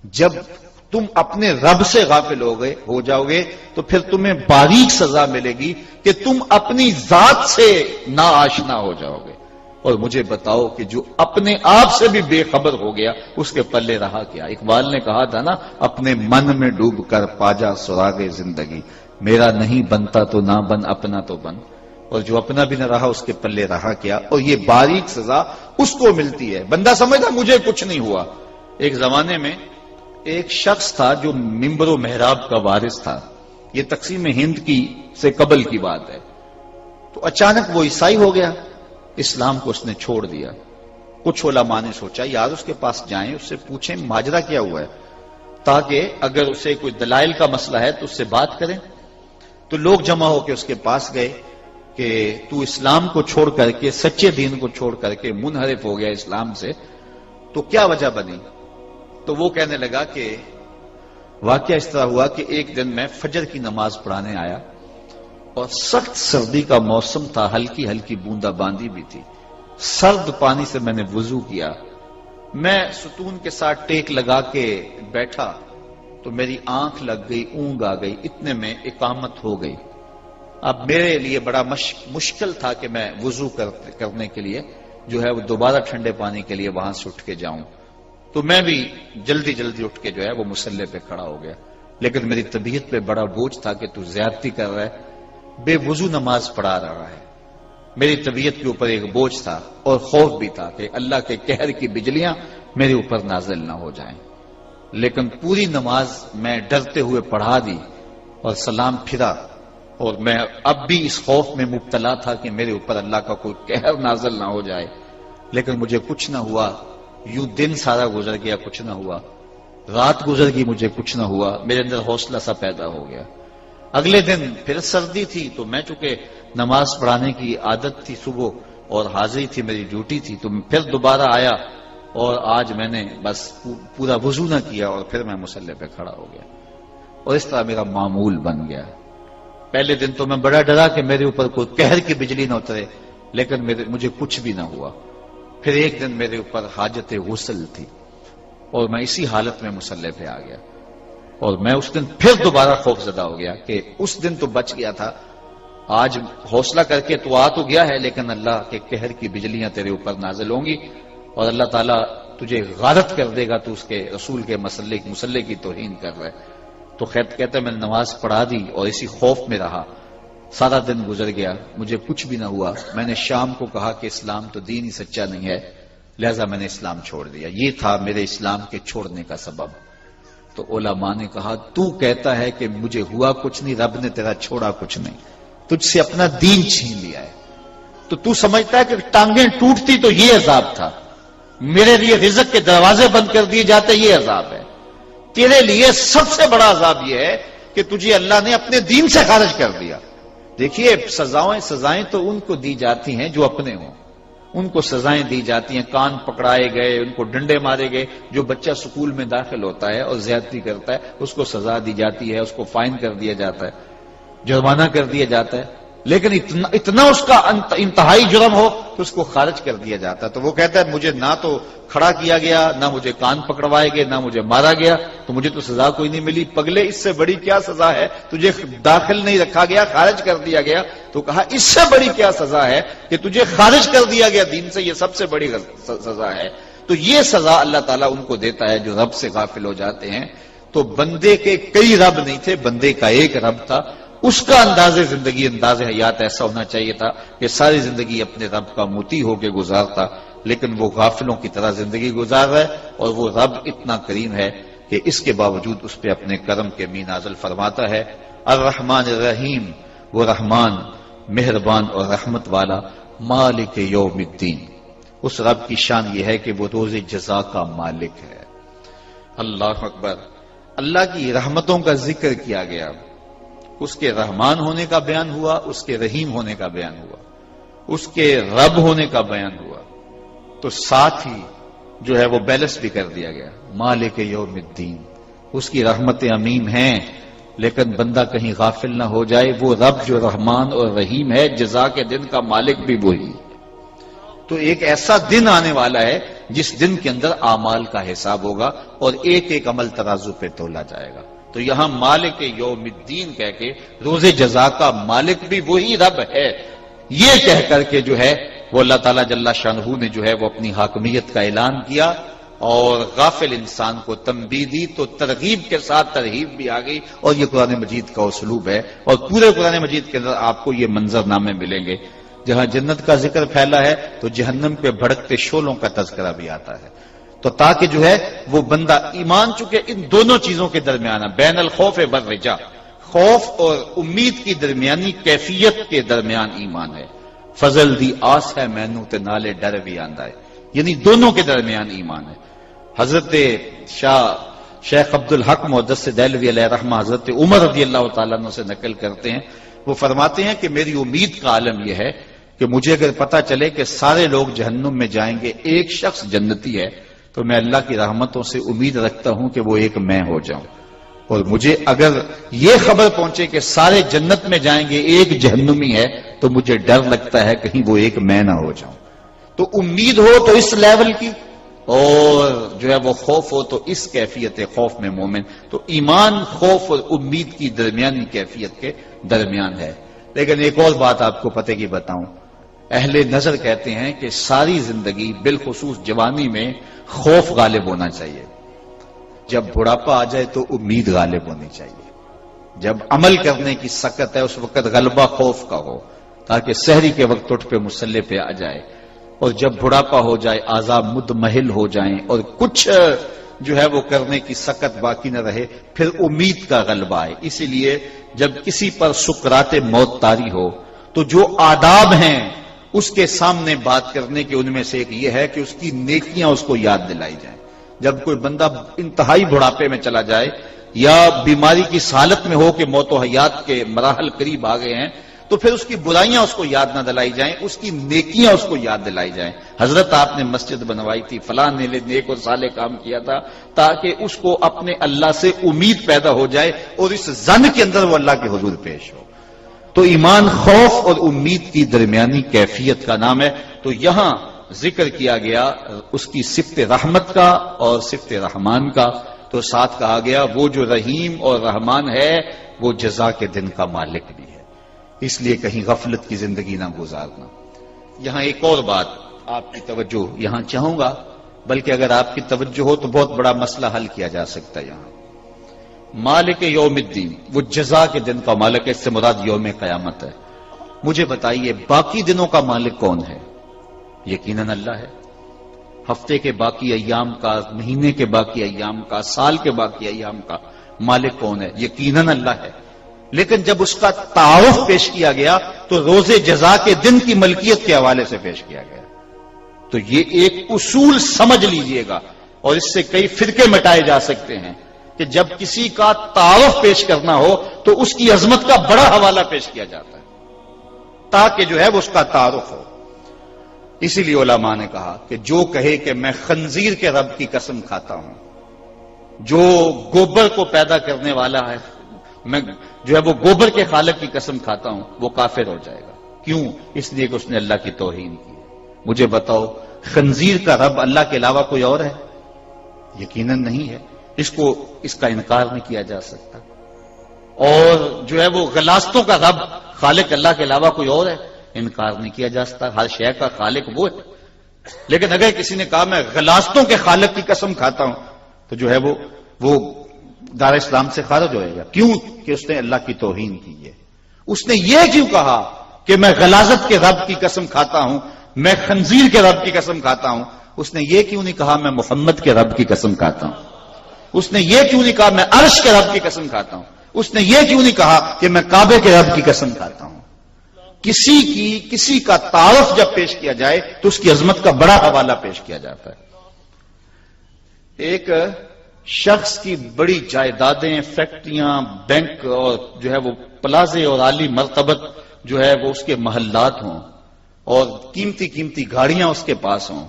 جب تم اپنے رب سے غافل ہو جاؤ گے تو پھر تمہیں باریک سزا ملے گی کہ تم اپنی ذات سے ناآشنا ہو جاؤ گے. اور مجھے بتاؤ کہ جو اپنے آپ سے بھی بے خبر ہو گیا اس کے پلے رہا کیا؟ اقبال نے کہا تھا نا، اپنے من میں ڈوب کر پاجا سراغ زندگی، میرا نہیں بنتا تو نہ بن، اپنا تو بن. اور جو اپنا بھی نہ رہا اس کے پلے رہا کیا؟ اور یہ باریک سزا اس کو ملتی ہے. بندہ سمجھتا مجھے کچھ نہیں ہوا. ایک زمانے میں ایک شخص تھا جو منبر و محراب کا وارث تھا. یہ تقسیم ہند سے قبل کی بات ہے. تو اچانک وہ عیسائی ہو گیا، اسلام کو اس نے چھوڑ دیا. کچھ علماء نے سوچا یار اس کے پاس جائیں، اس سے پوچھیں ماجرا کیا ہوا ہے، تاکہ اگر اسے کوئی دلائل کا مسئلہ ہے تو اس سے بات کریں. تو لوگ جمع ہو کے اس کے پاس گئے کہ تو اسلام کو چھوڑ کر کے، سچے دین کو چھوڑ کر کے منحرف ہو گیا اسلام سے، تو کیا وجہ بنی؟ تو وہ کہنے لگا کہ واقعہ اس طرح ہوا کہ ایک دن میں فجر کی نماز پڑھانے آیا اور سخت سردی کا موسم تھا، ہلکی ہلکی بوندا باندی بھی تھی. سرد پانی سے میں نے وضو کیا. میں ستون کے ساتھ ٹیک لگا کے بیٹھا تو میری آنکھ لگ گئی، اونگ آ گئی. اتنے میں اقامت ہو گئی. اب میرے لیے بڑا مشکل تھا کہ میں وضو کرنے کے لیے جو ہے وہ دوبارہ ٹھنڈے پانی کے لیے وہاں سے اٹھ کے جاؤں. تو میں بھی جلدی جلدی اٹھ کے جو ہے وہ مصلی پہ کھڑا ہو گیا. لیکن میری طبیعت پہ بڑا بوجھ تھا کہ تو زیادتی کر رہا ہے، بے وضو نماز پڑھا رہا ہے. میری طبیعت کے اوپر ایک بوجھ تھا اور خوف بھی تھا کہ اللہ کے قہر کی بجلیاں میرے اوپر نازل نہ ہو جائیں. لیکن پوری نماز میں ڈرتے ہوئے پڑھا دی اور سلام پھرا، اور میں اب بھی اس خوف میں مبتلا تھا کہ میرے اوپر اللہ کا کوئی قہر نازل نہ ہو جائے. لیکن مجھے کچھ نہ ہوا. یوں دن سارا گزر گیا، کچھ نہ ہوا. رات گزر گئی، مجھے کچھ نہ ہوا. میرے اندر حوصلہ سا پیدا ہو گیا. اگلے دن پھر سردی تھی، تو میں چونکہ نماز پڑھانے کی عادت تھی صبح اور حاضری تھی، میری ڈیوٹی تھی، تو پھر دوبارہ آیا اور آج میں نے بس پورا وضو نہ کیا اور پھر میں مصلی پہ کھڑا ہو گیا. اور اس طرح میرا معمول بن گیا. پہلے دن تو میں بڑا ڈرا کہ میرے اوپر کوئی قہر کی بجلی نہ اترے، لیکن مجھے کچھ بھی نہ ہوا. پھر ایک دن میرے اوپر حاجت غسل تھی اور میں اسی حالت میں مصلی پہ آ گیا. اور میں اس دن پھر دوبارہ خوف زدہ ہو گیا کہ اس دن تو بچ گیا تھا، آج حوصلہ کر کے تو آ تو گیا ہے، لیکن اللہ کے قہر کی بجلیاں تیرے اوپر نازل ہوں گی اور اللہ تعالیٰ تجھے غارت کر دے گا، تو اس کے رسول کے مصلی کی توہین کر رہا ہے. تو کہتا ہے میں نے نماز پڑھا دی اور اسی خوف میں رہا. سارا دن گزر گیا، مجھے کچھ بھی نہ ہوا. میں نے شام کو کہا کہ اسلام تو دین ہی سچا نہیں ہے، لہذا میں نے اسلام چھوڑ دیا. یہ تھا میرے اسلام کے چھوڑنے کا سبب. تو علماء نے کہا تو کہتا ہے کہ مجھے ہوا کچھ نہیں، رب نے تیرا چھوڑا کچھ نہیں، تجھ سے اپنا دین چھین لیا ہے. تو سمجھتا ہے کہ ٹانگیں ٹوٹتی تو یہ عذاب تھا، میرے لیے رزق کے دروازے بند کر دیے جاتے یہ عذاب ہے. تیرے لیے سب سے بڑا عذاب یہ ہے کہ تجھے اللہ نے اپنے دین سے خارج کر دیا. دیکھیے سزائیں تو ان کو دی جاتی ہیں جو اپنے ہوں، ان کو سزائیں دی جاتی ہیں. کان پکڑائے گئے، ان کو ڈنڈے مارے گئے. جو بچہ سکول میں داخل ہوتا ہے اور زیادتی کرتا ہے اس کو سزا دی جاتی ہے، اس کو فائن کر دیا جاتا ہے، جرمانہ کر دیا جاتا ہے. لیکن اتنا اس کا انتہائی جرم ہو تو اس کو خارج کر دیا جاتا ہے. تو وہ کہتا ہے مجھے نہ تو کھڑا کیا گیا، نہ مجھے کان پکڑوائے گئے، نہ مجھے مارا گیا، تو مجھے تو سزا کوئی نہیں ملی. پگلے اس سے بڑی کیا سزا ہے؟ تجھے داخل نہیں رکھا گیا، خارج کر دیا گیا. تو کہا اس سے بڑی کیا سزا ہے کہ تجھے خارج کر دیا گیا دین سے، یہ سب سے بڑی سزا ہے. تو یہ سزا اللہ تعالیٰ ان کو دیتا ہے جو رب سے غافل ہو جاتے ہیں. تو بندے کے کئی رب نہیں تھے، بندے کا ایک رب تھا. اس کا انداز زندگی، انداز حیات ایسا ہونا چاہیے تھا کہ ساری زندگی اپنے رب کا مطیع ہو کے گزارتا. لیکن وہ غافلوں کی طرح زندگی گزار رہا ہے، اور وہ رب اتنا کریم ہے کہ اس کے باوجود اس پہ اپنے کرم کے می نازل فرماتا ہے. الرحمن الرحیم، وہ رحمان مہربان اور رحمت والا، مالک یوم الدین. اس رب کی شان یہ ہے کہ وہ روز جزا کا مالک ہے. اللہ اکبر. اللہ کی رحمتوں کا ذکر کیا گیا، اس کے رحمان ہونے کا بیان ہوا، اس کے رحیم ہونے کا بیان ہوا، اس کے رب ہونے کا بیان ہوا. تو ساتھ ہی جو ہے وہ بیلنس بھی کر دیا گیا، مالک یوم الدین. اس کی رحمتیں عمیم ہیں، لیکن بندہ کہیں غافل نہ ہو جائے، وہ رب جو رحمان اور رحیم ہے، جزا کے دن کا مالک بھی وہی. تو ایک ایسا دن آنے والا ہے جس دن کے اندر اعمال کا حساب ہوگا اور ایک ایک عمل ترازو پہ تولا جائے گا۔ تو یہاں مالک یوم الدین کہہ کے روز جزا کا مالک بھی وہی رب ہے، یہ کہہ کر کے جو ہے وہ اللہ تعالیٰ جل شانہ نے جو ہے وہ اپنی حاکمیت کا اعلان کیا اور غافل انسان کو تنبیہ دی، تو ترغیب کے ساتھ ترہیب بھی آ گئی، اور یہ قرآن مجید کا اسلوب ہے۔ اور پورے قرآن مجید کے اندر آپ کو یہ منظر نامے ملیں گے، جہاں جنت کا ذکر پھیلا ہے تو جہنم پہ بھڑکتے شعلوں کا تذکرہ بھی آتا ہے، تو تاکہ جو ہے وہ بندہ ایمان، چونکہ ان دونوں چیزوں کے درمیان بین الخوف والرجا، خوف اور امید کی درمیانی کیفیت کے درمیان ایمان ہے۔ فضل دی آس ہے مینوں تے نالے ڈر بھی آندا ہے، یعنی دونوں کے درمیان ایمان ہے۔ حضرت شیخ عبد الحق محدث دہلوی علیہ رحمہ حضرت عمر رضی اللہ تعالیٰ عنہ سے نقل کرتے ہیں، وہ فرماتے ہیں کہ میری امید کا عالم یہ ہے کہ مجھے اگر پتا چلے کہ سارے لوگ جہنم میں جائیں گے، ایک شخص جنتی ہے، تو میں اللہ کی رحمتوں سے امید رکھتا ہوں کہ وہ ایک میں ہو جاؤں، اور مجھے اگر یہ خبر پہنچے کہ سارے جنت میں جائیں گے، ایک جہنمی ہے، تو مجھے ڈر لگتا ہے کہیں وہ ایک میں نہ ہو جاؤں۔ تو امید ہو تو اس لیول کی، اور جو ہے وہ خوف ہو تو اس کیفیت خوف میں مومن، تو ایمان خوف اور امید کی درمیانی کیفیت کے درمیان ہے۔ لیکن ایک اور بات آپ کو پتہ کی بتاؤں، اہل نظر کہتے ہیں کہ ساری زندگی بالخصوص جوانی میں خوف غالب ہونا چاہیے، جب بڑھاپا آ جائے تو امید غالب ہونی چاہیے، جب عمل کرنے کی سکت ہے اس وقت غلبہ خوف کا ہو، تاکہ سحری کے وقت اٹھ پہ مصلی پہ آ جائے، اور جب بڑھاپا ہو جائے اعضاء مدمحل ہو جائیں اور کچھ جو ہے وہ کرنے کی سکت باقی نہ رہے، پھر امید کا غلبہ آئے۔ اسی لیے جب کسی پر سکرات موت طاری ہو تو جو آداب ہیں اس کے سامنے بات کرنے کے ان میں سے ایک یہ ہے کہ اس کی نیکیاں اس کو یاد دلائی جائیں۔ جب کوئی بندہ انتہائی بڑھاپے میں چلا جائے یا بیماری کی حالت میں ہو کہ موت و حیات کے مراحل قریب آ گئے ہیں، تو پھر اس کی برائیاں اس کو یاد نہ دلائی جائیں، اس کی نیکیاں اس کو یاد دلائی جائیں۔ حضرت آپ نے مسجد بنوائی تھی، فلاں نے نیک اور صالح کام کیا تھا، تاکہ اس کو اپنے اللہ سے امید پیدا ہو جائے اور اس ظن کے اندر وہ اللہ کے حضور پیش ہو۔ تو ایمان خوف اور امید کی درمیانی کیفیت کا نام ہے۔ تو یہاں ذکر کیا گیا اس کی صفت رحمت کا اور صفت رحمان کا، تو ساتھ کہا گیا وہ جو رحیم اور رحمان ہے وہ جزا کے دن کا مالک بھی ہے، اس لیے کہیں غفلت کی زندگی نہ گزارنا۔ یہاں ایک اور بات آپ کی توجہ یہاں چاہوں گا، بلکہ اگر آپ کی توجہ ہو تو بہت بڑا مسئلہ حل کیا جا سکتا ہے۔ یہاں مالک یوم الدین، وہ جزا کے دن کا مالک ہے، اس سے مراد یوم قیامت ہے۔ مجھے بتائیے باقی دنوں کا مالک کون ہے؟ یقیناً اللہ ہے۔ ہفتے کے باقی ایام کا، مہینے کے باقی ایام کا، سال کے باقی ایام کا مالک کون ہے؟ یقیناً اللہ ہے۔ لیکن جب اس کا تعارف پیش کیا گیا تو روز جزا کے دن کی ملکیت کے حوالے سے پیش کیا گیا۔ تو یہ ایک اصول سمجھ لیجئے گا، اور اس سے کئی فرقے مٹائے جا سکتے ہیں کہ جب کسی کا تعارف پیش کرنا ہو تو اس کی عظمت کا بڑا حوالہ پیش کیا جاتا ہے تاکہ جو ہے وہ اس کا تعارف ہو۔ اسی لیے علماء نے کہا کہ جو کہے کہ میں خنزیر کے رب کی قسم کھاتا ہوں، جو گوبر کو پیدا کرنے والا ہے، میں جو ہے وہ گوبر کے خالق کی قسم کھاتا ہوں، وہ کافر ہو جائے گا۔ کیوں؟ اس لیے کہ اس نے اللہ کی توہین کی ہے۔ مجھے بتاؤ خنزیر کا رب اللہ کے علاوہ کوئی اور ہے؟ یقیناً نہیں ہے، اس کا انکار نہیں کیا جا سکتا۔ اور جو ہے وہ غلاستوں کا رب خالق اللہ کے علاوہ کوئی اور ہے؟ انکار نہیں کیا جا سکتا، ہر شے کا خالق وہ ہے۔ لیکن اگر کسی نے کہا میں غلاستوں کے خالق کی قسم کھاتا ہوں، تو جو ہے وہ دار اسلام سے خارج ہوئے گا۔ کیوں؟ کہ اس نے اللہ کی توہین کی ہے۔ اس نے یہ کیوں کہا کہ میں غلاظت کے رب کی قسم کھاتا ہوں، میں خنزیر کے رب کی قسم کھاتا ہوں؟ اس نے یہ کیوں نہیں کہا میں محمد کے رب کی قسم کھاتا ہوں؟ اس نے یہ کیوں نہیں کہا میں عرش کے رب کی قسم کھاتا ہوں؟ اس نے یہ کیوں نہیں کہا کہ میں کعبے کے رب کی قسم کھاتا ہوں؟ کسی کا تعارف جب پیش کیا جائے تو اس کی عظمت کا بڑا حوالہ پیش کیا جاتا ہے۔ ایک شخص کی بڑی جائیدادیں، فیکٹریاں، بینک اور جو ہے وہ پلازے اور عالی مرتبت جو ہے وہ اس کے محلات ہوں، اور قیمتی قیمتی گاڑیاں اس کے پاس ہوں،